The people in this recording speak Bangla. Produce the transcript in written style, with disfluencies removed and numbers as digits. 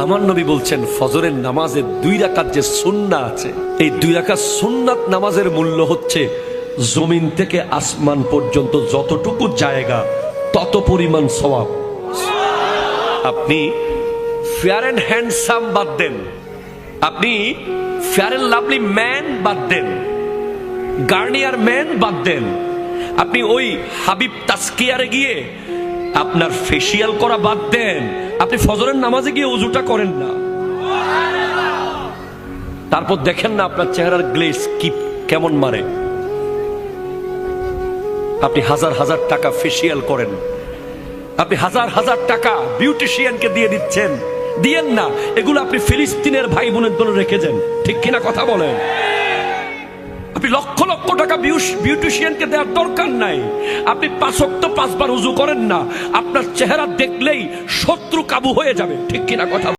আমার নবী বলছেন ফজরের নামাজের 2 রাকাত যে সুন্নাত আছে, এই 2 রাকাত সুন্নাত নামাজের মূল্য হচ্ছে জমিন থেকে আসমান পর্যন্ত যতটুকু জায়গা তত পরিমাণ সওয়াব। আপনি ফেয়ার অ্যান্ড হ্যান্ডসাম বাদ দেন, আপনি ফেয়ার অ্যান্ড লাভলি ম্যান বাদ দেন, গার্নিয়ার ম্যান বাদ দেন, আপনি ওই হাবিব তাসকিয়ারে গিয়ে আপনার ফেসিয়াল করা বাদ দেন, আপনি ফজরের নামাজে গিয়ে ওযুটা করেন না, তারপর দেখেন না আপনার চেহারার গ্লেজ কি কেমন মারে। আপনি হাজার হাজার টাকা ফেসিয়াল করেন, আপনি হাজার হাজার টাকা বিউটিশিয়ানকে দিয়ে দিচ্ছেন, দিয়েন না, এগুলো আপনি ফিলিস্তিনের ভাই বোনের জন্য রেখে যান, ঠিক কিনা কথা বলেন? আপনি লক্ষ লক্ষ টাকা বিউটিশিয়ানকে দেওয়ার দরকার নাই। আপনি 5 ওয়াক্ত 5 বার ওযু করেন না, আপনার চেহারা দেখলেই শত্রু কাবু হয়ে যাবে, ঠিক কিনা কথা?